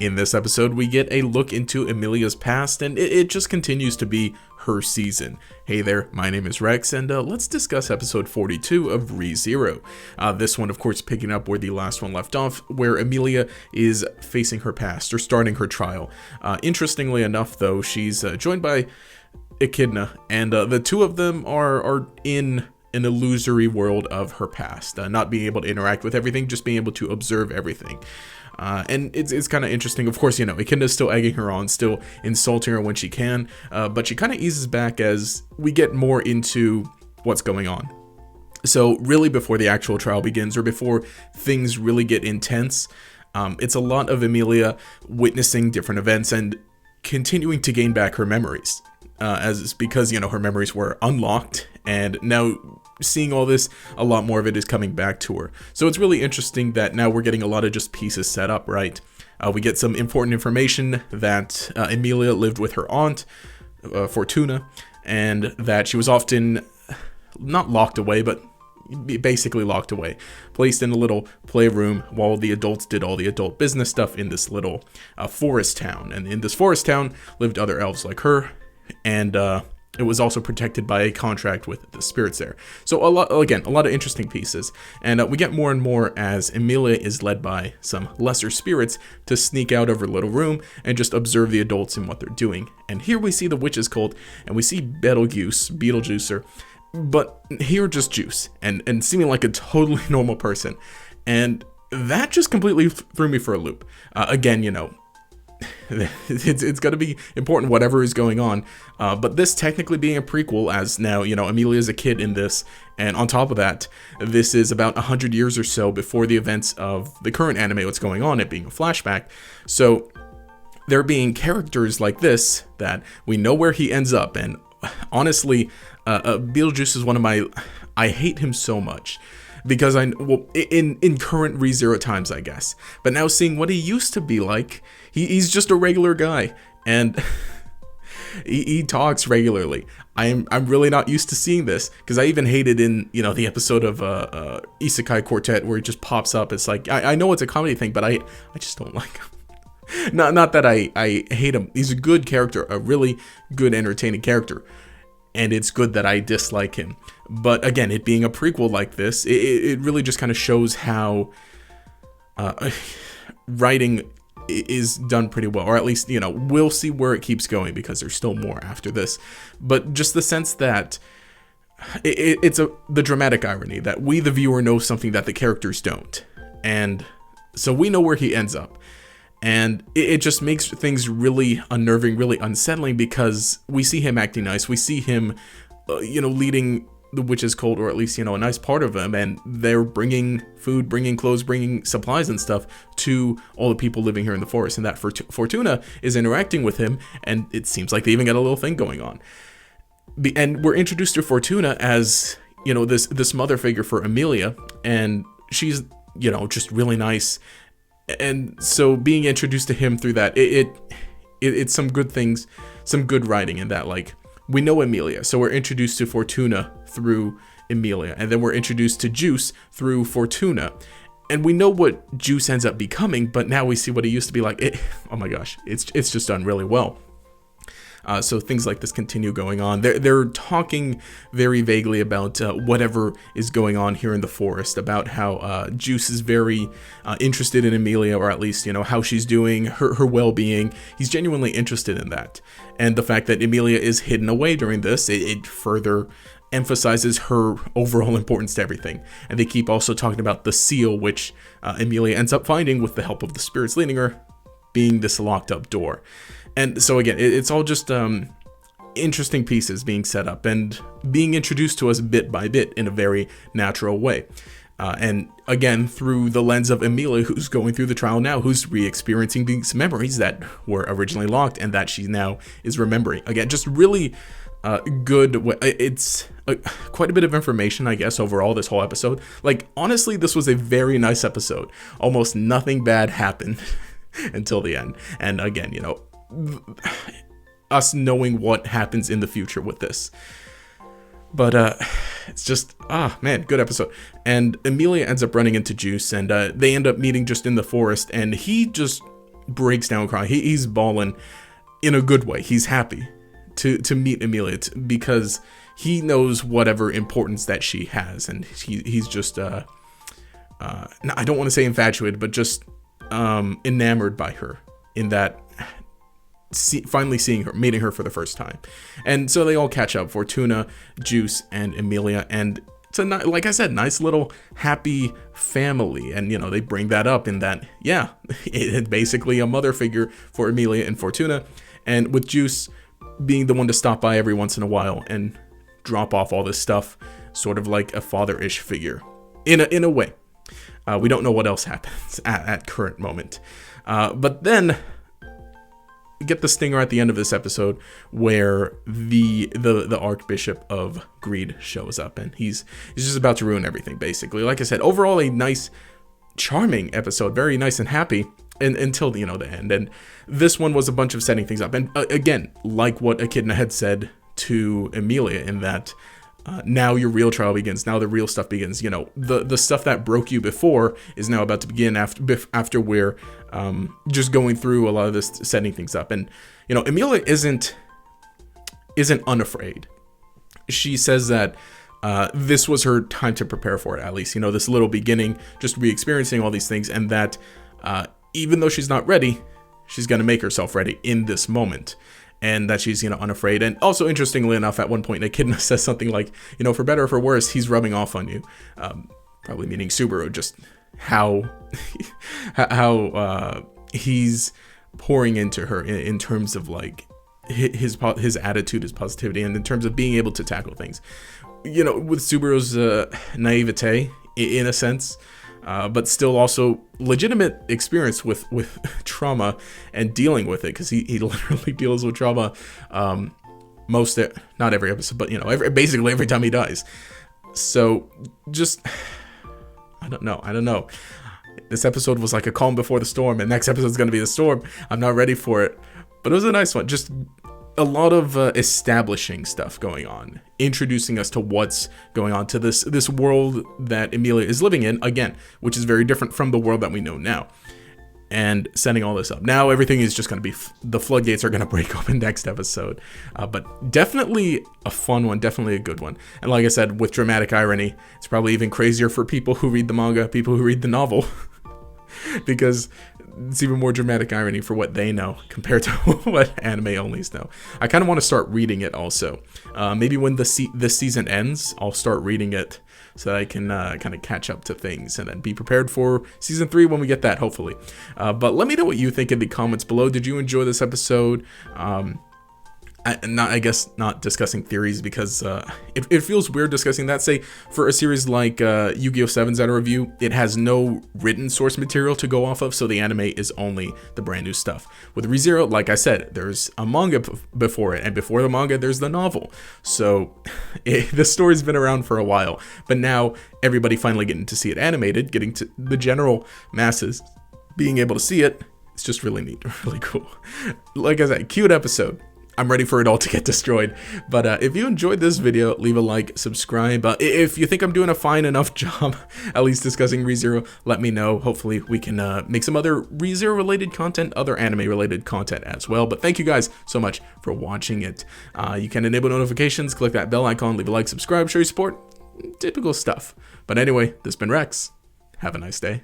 In this episode, we get a look into Emilia's past, and it just continues to be her season. Hey there, my name is Rex, and let's discuss episode 42 of ReZero. This one, of course, picking up where the last one left off, where Emilia is facing her past, or starting her trial. Interestingly enough, though, she's joined by Echidna, and the two of them are in an illusory world of her past, not being able to interact with everything, just being able to observe everything. And it's kind of interesting. Of course, Echidna's still egging her on, still insulting her when she can, but she kind of eases back as we get more into what's going on. So really before the actual trial begins, or before things really get intense, it's a lot of Emilia witnessing different events and continuing to gain back her memories. As it's because, her memories were unlocked, and now seeing all this, a lot more of it is coming back to her. So it's really interesting that now we're getting a lot of just pieces set up, right? We get some important information that Emilia lived with her aunt, Fortuna, and that she was often not locked away, but basically locked away, placed in a little playroom while the adults did all the adult business stuff in this little forest town. And in this forest town lived other elves like her, and it was also protected by a contract with the spirits there. So a lot of interesting pieces. And we get more and more as Emilia is led by some lesser spirits to sneak out of her little room and just observe the adults and what they're doing. And here we see the witch's cult, and we see Beetlejuicer, but here just Juice, and seeming like a totally normal person. And that just completely threw me for a loop. Again, it's going to be important whatever is going on, but this technically being a prequel, as now Emilia's a kid in this, and on top of that, this is about 100 years or so before the events of the current anime, what's going on, it being a flashback. So there being characters like this that we know where he ends up, and honestly, Beetlejuice is one of my, I hate him so much. Because in current ReZero times, I guess. But now seeing what he used to be like, he's just a regular guy, and he talks regularly. I'm really not used to seeing this, because I even hated in the episode of Isekai Quartet where he just pops up. It's like I know it's a comedy thing, but I just don't like him. Not that I hate him. He's a good character, a really good entertaining character. And it's good that I dislike him. But again, it being a prequel like this, it really just kind of shows how writing is done pretty well. Or at least, we'll see where it keeps going, because there's still more after this. But just the sense that it's the dramatic irony that we, the viewer, know something that the characters don't. And so we know where he ends up. And it just makes things really unnerving, really unsettling, because we see him acting nice. We see him, leading the witch's cult, or at least, a nice part of them. And they're bringing food, bringing clothes, bringing supplies and stuff to all the people living here in the forest. And that Fortuna is interacting with him. And it seems like they even got a little thing going on. And we're introduced to Fortuna as, this mother figure for Emilia. And she's, just really nice. And so being introduced to him through that, it's some good things, some good writing in that. Like, we know Emilia, so we're introduced to Fortuna through Emilia, and then we're introduced to Juice through Fortuna, and we know what Juice ends up becoming, but now we see what he used to be like. Oh my gosh, it's just done really well. So things like this continue going on. They're talking very vaguely about whatever is going on here in the forest, about how Juice is very interested in Emilia, or at least, how she's doing, her well-being. He's genuinely interested in that. And the fact that Emilia is hidden away during this, it further emphasizes her overall importance to everything. And they keep also talking about the seal, which Emilia ends up finding with the help of the spirits leading her, being this locked up door. And so again, it's all just interesting pieces being set up and being introduced to us bit by bit in a very natural way. And again, through the lens of Emilia, who's going through the trial now, who's re-experiencing these memories that were originally locked and that she now is remembering. Again, just really good. It's quite a bit of information, I guess, overall, this whole episode. Like, honestly, this was a very nice episode. Almost nothing bad happened until the end. And again, us knowing what happens in the future with this. But it's just, man, good episode. And Emilia ends up running into Juice, and they end up meeting just in the forest, and he just breaks down crying. He's bawling in a good way. He's happy to meet Emilia because he knows whatever importance that she has, and he's just I don't want to say infatuated, but just enamored by her in that finally seeing her, meeting her for the first time. And so they all catch up, Fortuna, Juice, and Emilia, and it's like I said, nice little happy family. And they bring that up in that, yeah, it's basically a mother figure for Emilia and Fortuna, and with Juice being the one to stop by every once in a while and drop off all this stuff, sort of like a father-ish figure in a way. We don't know what else happens at current moment, but then get the stinger at the end of this episode where the Archbishop of Greed shows up, and he's just about to ruin everything, basically. Like I said, overall a nice, charming episode, very nice and happy until the end. And this one was a bunch of setting things up, and again, like what Echidna had said to Emilia, in that now your real trial begins. Now the real stuff begins. The stuff that broke you before is now about to begin after we're just going through a lot of this, setting things up. And Emilia isn't unafraid. She says that this was her time to prepare for it, at least. This little beginning, just re-experiencing all these things, and that even though she's not ready, she's gonna make herself ready in this moment. And that she's, unafraid. And also, interestingly enough, at one point, Echidna says something like, for better or for worse, he's rubbing off on you. Probably meaning Subaru, just how he's pouring into her in terms of like his attitude, his positivity, and in terms of being able to tackle things. With Subaru's naivete, in a sense, but still also legitimate experience with trauma and dealing with it, because he literally deals with trauma not every episode, but basically every time he dies. So just I don't know. This episode was like a calm before the storm, and next episode is going to be the storm. I'm not ready for it, but it was a nice one. Just a lot of establishing stuff going on, introducing us to what's going on, to this world that Emilia is living in, again, which is very different from the world that we know now, and setting all this up. Now everything is just going to be, the floodgates are going to break open next episode, but definitely a fun one, definitely a good one. And like I said, with dramatic irony, it's probably even crazier for people who read the manga, people who read the novel, because it's even more dramatic irony for what they know compared to what anime onlys know. I kind of want to start reading it also. Maybe when this season ends, I'll start reading it so that I can kind of catch up to things and then be prepared for season 3 when we get that, hopefully. But let me know what you think in the comments below. Did you enjoy this episode? I guess not discussing theories, because it feels weird discussing that. Say, for a series like Yu-Gi-Oh! 7's at a review, it has no written source material to go off of, so the anime is only the brand new stuff. With ReZero, like I said, there's a manga before it, and before the manga, there's the novel. So the story's been around for a while, but now everybody finally getting to see it animated, getting to the general masses being able to see it. It's just really neat, really cool. Like I said, cute episode. I'm ready for it all to get destroyed. But if you enjoyed this video, leave a like, subscribe. If you think I'm doing a fine enough job, at least discussing ReZero, let me know. Hopefully we can make some other ReZero related content, other anime related content as well. But thank you guys so much for watching it. You can enable notifications, click that bell icon, leave a like, subscribe, show your support, typical stuff. But anyway, this has been Rex. Have a nice day.